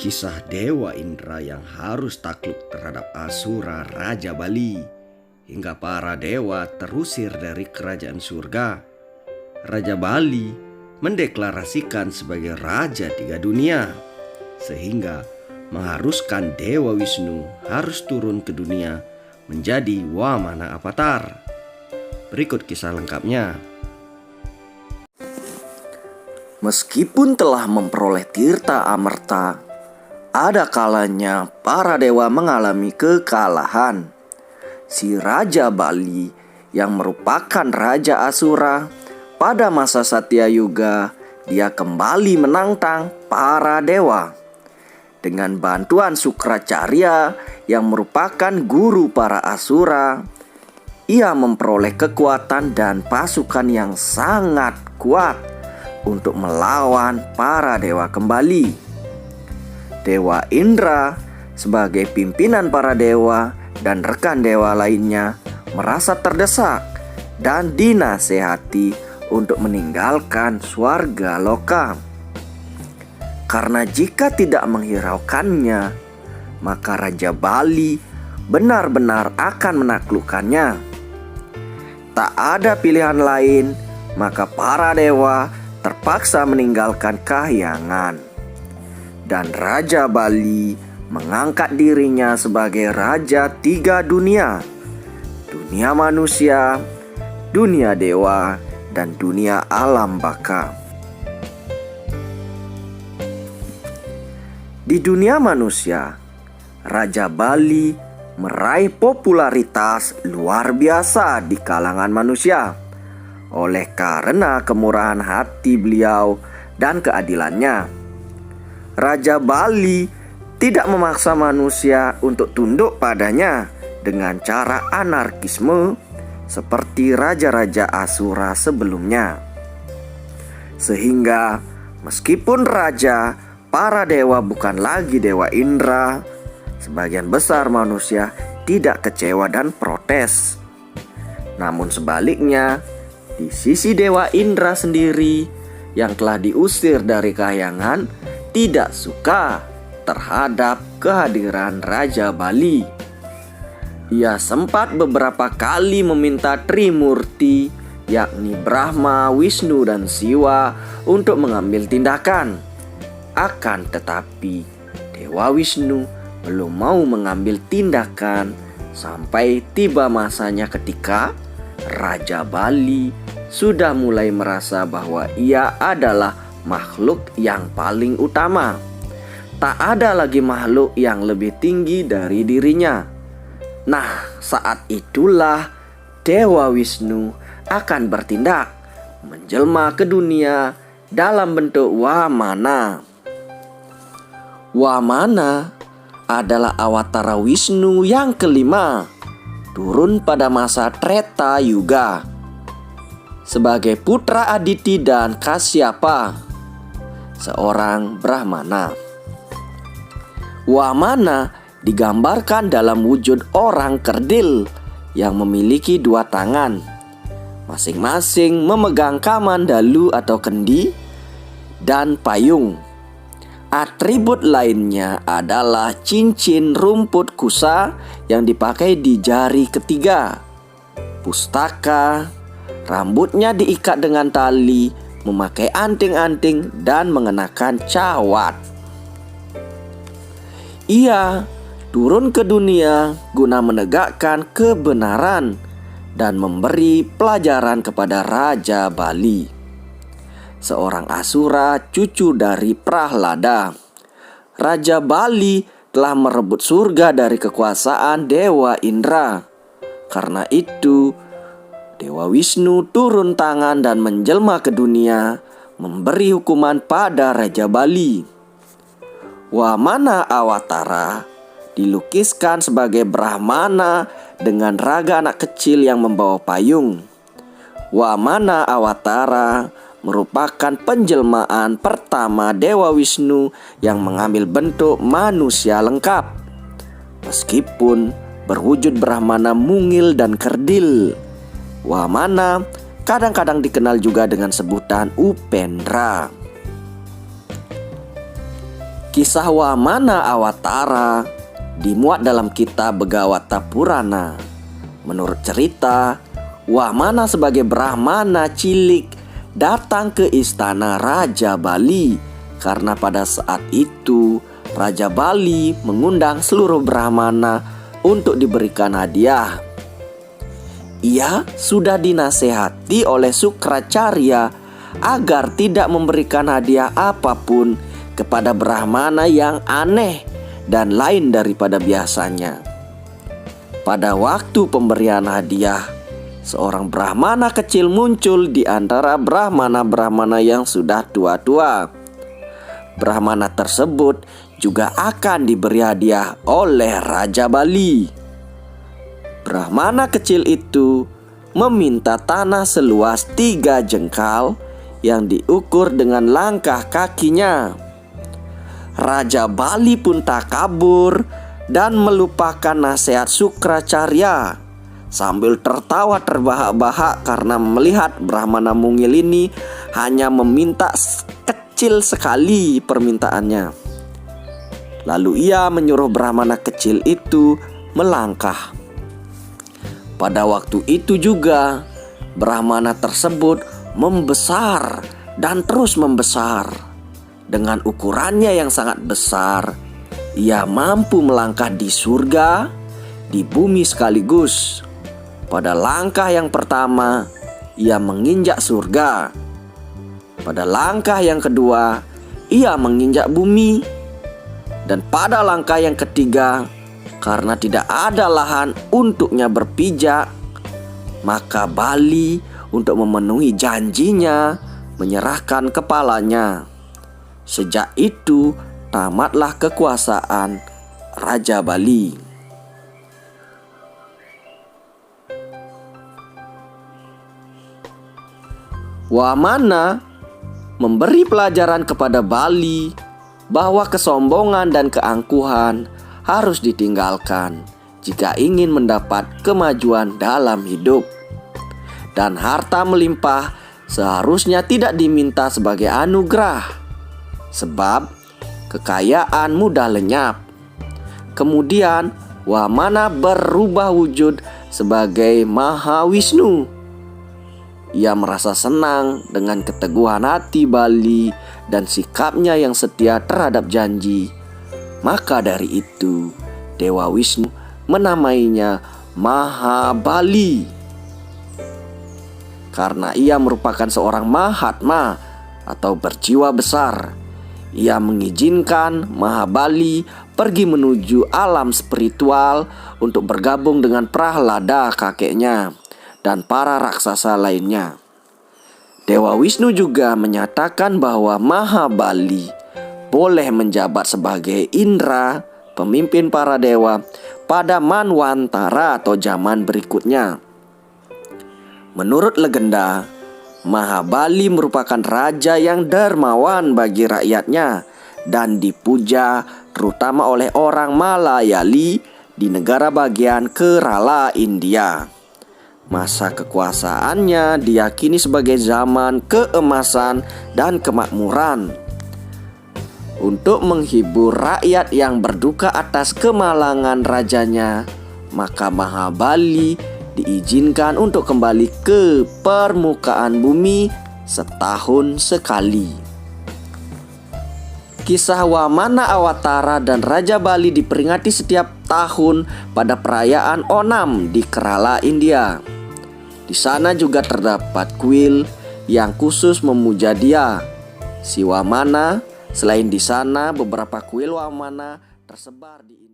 Kisah Dewa Indra yang harus takluk terhadap Asura Raja Bali, hingga para dewa terusir dari kerajaan surga. Raja Bali mendeklarasikan sebagai Raja Tiga Dunia, sehingga mengharuskan Dewa Wisnu harus turun ke dunia menjadi Wamana Avatar. Berikut kisah lengkapnya. Meskipun telah memperoleh tirta amerta, ada kalanya para dewa mengalami kekalahan. Si Raja Bali yang merupakan Raja Asura pada masa Satya Yuga, dia kembali menantang para dewa. Dengan bantuan Sukracarya yang merupakan guru para Asura, ia memperoleh kekuatan dan pasukan yang sangat kuat untuk melawan para dewa kembali. Dewa Indra sebagai pimpinan para dewa dan rekan dewa lainnya merasa terdesak dan dinasehati untuk meninggalkan swarga loka. Karena jika tidak menghiraukannya, maka Raja Bali benar-benar akan menaklukkannya. Tak ada pilihan lain, maka para dewa terpaksa meninggalkan kahyangan. Dan Raja Bali mengangkat dirinya sebagai Raja Tiga Dunia: dunia manusia, dunia dewa, dan dunia alam baka. Di dunia manusia, Raja Bali meraih popularitas luar biasa di kalangan manusia oleh karena kemurahan hati beliau dan keadilannya. Raja Bali tidak memaksa manusia untuk tunduk padanya dengan cara anarkisme seperti raja-raja Asura sebelumnya. Sehingga meskipun raja, para dewa bukan lagi Dewa Indra, sebagian besar manusia tidak kecewa dan protes. Namun sebaliknya, di sisi Dewa Indra sendiri yang telah diusir dari kahyangan tidak suka terhadap kehadiran Raja Bali. Ia sempat beberapa kali meminta Trimurti, yakni Brahma, Wisnu, dan Siwa untuk mengambil tindakan. Akan tetapi Dewa Wisnu belum mau mengambil tindakan sampai tiba masanya ketika Raja Bali sudah mulai merasa bahwa ia adalah makhluk yang paling utama. Tak ada lagi makhluk yang lebih tinggi dari dirinya. Nah, saat itulah Dewa Wisnu akan bertindak, menjelma ke dunia dalam bentuk Wamana. Wamana adalah awatara Wisnu yang kelima, turun pada masa Treta Yuga sebagai putra Aditi dan Kasyapa, seorang Brahmana. Wamana digambarkan dalam wujud orang kerdil yang memiliki dua tangan, masing-masing memegang kamandalu atau kendi dan payung. Atribut lainnya adalah cincin rumput kusa yang dipakai di jari ketiga, pustaka, rambutnya diikat dengan tali, memakai anting-anting, dan mengenakan cawat. Ia turun ke dunia guna menegakkan kebenaran dan memberi pelajaran kepada Raja Bali, seorang Asura cucu dari Prahlada. Raja Bali telah merebut surga dari kekuasaan Dewa Indra. Karena itu, Dewa Wisnu turun tangan dan menjelma ke dunia, memberi hukuman pada Raja Bali. Wamana Awatara dilukiskan sebagai Brahmana dengan raga anak kecil yang membawa payung. Wamana Awatara merupakan penjelmaan pertama Dewa Wisnu yang mengambil bentuk manusia lengkap, meskipun berwujud Brahmana mungil dan kerdil. Wamana kadang-kadang dikenal juga dengan sebutan Upendra. Kisah Wamana Awatara dimuat dalam kitab Begawata Purana. Menurut cerita, Wamana sebagai Brahmana cilik datang ke istana Raja Bali karena pada saat itu Raja Bali mengundang seluruh Brahmana untuk diberikan hadiah. Ia sudah dinasehati oleh Sukracarya agar tidak memberikan hadiah apapun kepada Brahmana yang aneh dan lain daripada biasanya. Pada waktu pemberian hadiah, seorang Brahmana kecil muncul di antara Brahmana-Brahmana yang sudah tua-tua. Brahmana tersebut juga akan diberi hadiah oleh Raja Bali. Brahmana kecil itu meminta tanah seluas 3 jengkal yang diukur dengan langkah kakinya. Raja Bali pun takabur dan melupakan nasihat Sukracarya sambil tertawa terbahak-bahak karena melihat Brahmana mungil ini hanya meminta kecil sekali permintaannya. Lalu ia menyuruh Brahmana kecil itu melangkah. Pada waktu itu juga Brahmana tersebut membesar dan terus membesar. Dengan ukurannya yang sangat besar, ia mampu melangkah di surga, di bumi sekaligus. Pada langkah yang pertama, ia menginjak surga. Pada langkah yang kedua, ia menginjak bumi. Dan pada langkah yang ketiga, karena tidak ada lahan untuknya berpijak, maka Bali untuk memenuhi janjinya menyerahkan kepalanya. Sejak itu tamatlah kekuasaan Raja Bali. Wamana memberi pelajaran kepada Bali bahwa kesombongan dan keangkuhan harus ditinggalkan jika ingin mendapat kemajuan dalam hidup. Dan harta melimpah seharusnya tidak diminta sebagai anugerah, sebab kekayaan mudah lenyap. Kemudian Wamana berubah wujud sebagai Mahawisnu. Ia merasa senang dengan keteguhan hati Bali dan sikapnya yang setia terhadap janji. Maka dari itu Dewa Wisnu menamainya Mahabali, karena ia merupakan seorang Mahatma atau berjiwa besar. Ia mengizinkan Mahabali pergi menuju alam spiritual untuk bergabung dengan Prahlada kakeknya dan para raksasa lainnya. Dewa Wisnu juga menyatakan bahwa Mahabali boleh menjabat sebagai Indra, pemimpin para dewa, pada Manwantara atau zaman berikutnya. Menurut legenda, Mahabali merupakan raja yang dermawan bagi rakyatnya dan dipuja terutama oleh orang Malayali di negara bagian Kerala, India. Masa kekuasaannya diyakini sebagai zaman keemasan dan kemakmuran. Untuk menghibur rakyat yang berduka atas kemalangan rajanya, maka Mahabali diizinkan untuk kembali ke permukaan bumi setahun sekali. Kisah Wamana Awatara dan Raja Bali diperingati setiap tahun pada perayaan Onam di Kerala, India. Di sana juga terdapat kuil yang khusus memuja dia, si Wamana. Selain di sana, beberapa kuil Wamana tersebar di India.